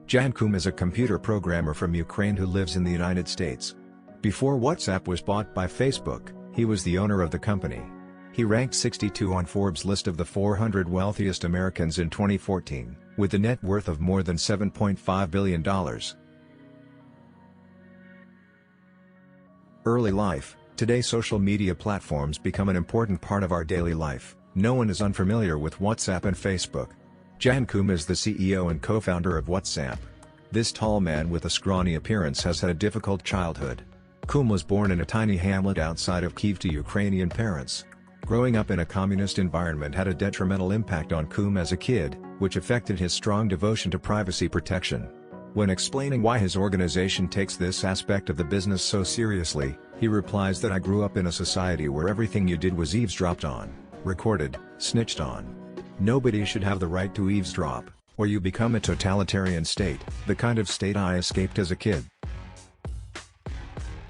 Jan Koum is a computer programmer from Ukraine who lives in the United States. Before WhatsApp was bought by Facebook, he was the owner of the company. He ranked 62 on Forbes' list of the 400 wealthiest Americans in 2014, with a net worth of more than $7.5 billion. Early life. Today social media platforms become an important part of our daily life. No one is unfamiliar with WhatsApp and Facebook. Jan Koum is the CEO and co-founder of WhatsApp. This tall man with a scrawny appearance has had a difficult childhood. Koum was born in a tiny hamlet outside of Kyiv to Ukrainian parents. Growing up in a communist environment had a detrimental impact on Koum as a kid, which affected his strong devotion to privacy protection. When explaining why his organization takes this aspect of the business so seriously, he replies that I grew up in a society where everything you did was eavesdropped on, recorded, snitched on. Nobody should have the right to eavesdrop, or you become a totalitarian state, the kind of state I escaped as a kid.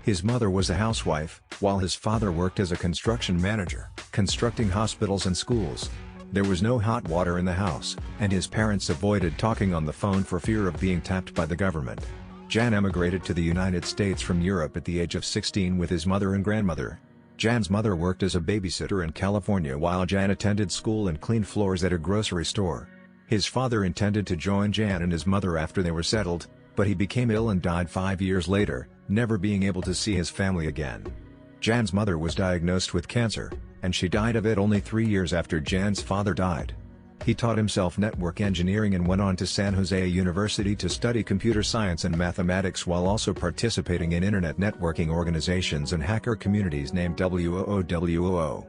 His mother was a housewife, while his father worked as a construction manager, constructing hospitals and schools. There was no hot water in the house, and his parents avoided talking on the phone for fear of being tapped by the government. Jan emigrated to the United States from Europe at the age of 16 with his mother and grandmother. Jan's mother worked as a babysitter in California while Jan attended school and cleaned floors at a grocery store. His father intended to join Jan and his mother after they were settled, but he became ill and died 5 years later, never being able to see his family again. Jan's mother was diagnosed with cancer, and she died of it only 3 years after Jan's father died. He taught himself network engineering and went on to San Jose University to study computer science and mathematics while also participating in internet networking organizations and hacker communities named WOOWOO.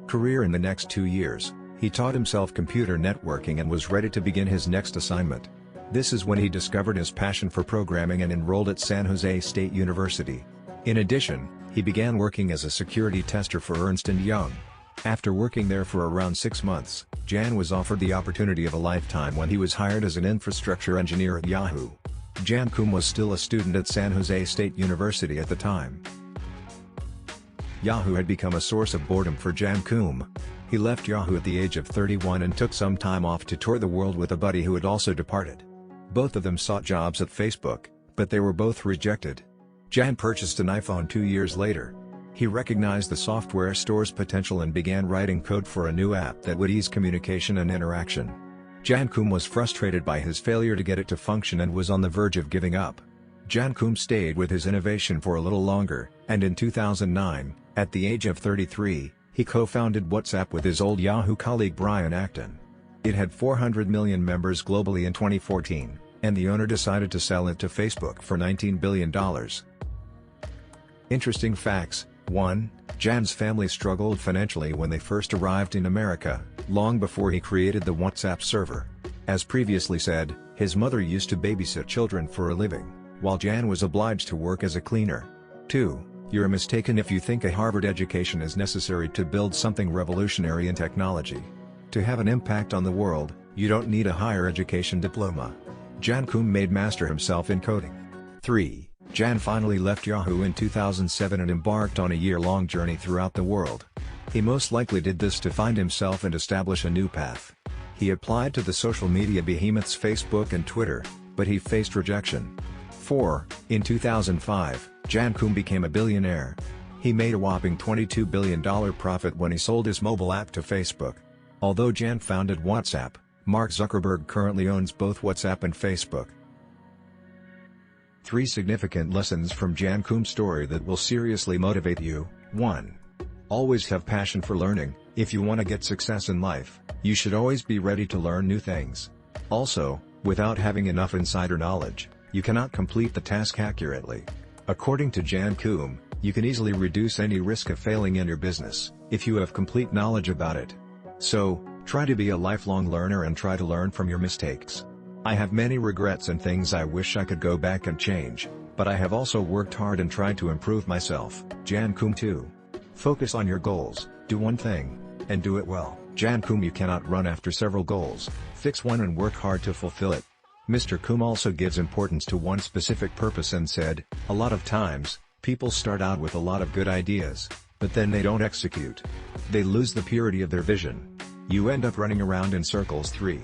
Career. In the next 2 years, he taught himself computer networking and was ready to begin his next assignment. This is when he discovered his passion for programming and enrolled at San Jose State University. In addition, he began working as a security tester for Ernst & Young. After working there for around 6 months, Jan was offered the opportunity of a lifetime when he was hired as an infrastructure engineer at Yahoo. Jan Koum was still a student at San Jose State University at the time. Yahoo had become a source of boredom for Jan Koum. He left Yahoo at the age of 31 and took some time off to tour the world with a buddy who had also departed. Both of them sought jobs at Facebook, but they were both rejected. Jan purchased an iPhone 2 years later. He recognized the software store's potential and began writing code for a new app that would ease communication and interaction. Jan Koum was frustrated by his failure to get it to function and was on the verge of giving up. Jan Koum stayed with his innovation for a little longer, and in 2009, at the age of 33, he co-founded WhatsApp with his old Yahoo colleague Brian Acton. It had 400 million members globally in 2014, and the owner decided to sell it to Facebook for $19 billion. Interesting facts. 1. Jan's family struggled financially when they first arrived in America, long before he created the WhatsApp server. As previously said, his mother used to babysit children for a living, while Jan was obliged to work as a cleaner. 2. You're mistaken if you think a Harvard education is necessary to build something revolutionary in technology. To have an impact on the world, you don't need a higher education diploma. Jan Koum made master himself in coding. 3. Jan finally left Yahoo in 2007 and embarked on a year-long journey throughout the world. He most likely did this to find himself and establish a new path. He applied to the social media behemoths Facebook and Twitter, but he faced rejection. 4. In 2005, Jan Koum became a billionaire. He made a whopping $22 billion profit when he sold his mobile app to Facebook. Although Jan founded WhatsApp, Mark Zuckerberg currently owns both WhatsApp and Facebook. 3 significant lessons from Jan Koum's story that will seriously motivate you. 1. Always have passion for learning. If you want to get success in life, you should always be ready to learn new things. Also, without having enough insider knowledge, you cannot complete the task accurately. According to Jan Koum, you can easily reduce any risk of failing in your business, if you have complete knowledge about it. So, try to be a lifelong learner and try to learn from your mistakes. I have many regrets and things I wish I could go back and change, but I have also worked hard and tried to improve myself. Jan Koum 2. Focus on your goals, do one thing, and do it well. Jan Koum, you cannot run after several goals, fix one and work hard to fulfill it. Mr. Koum also gives importance to one specific purpose and said, a lot of times, people start out with a lot of good ideas, but then they don't execute. They lose the purity of their vision. You end up running around in circles. 3.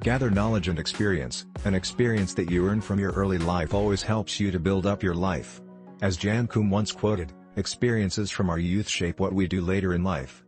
Gather knowledge and experience, an experience that you earn from your early life always helps you to build up your life. As Koum once quoted, "Experiences from our youth shape what we do later in life."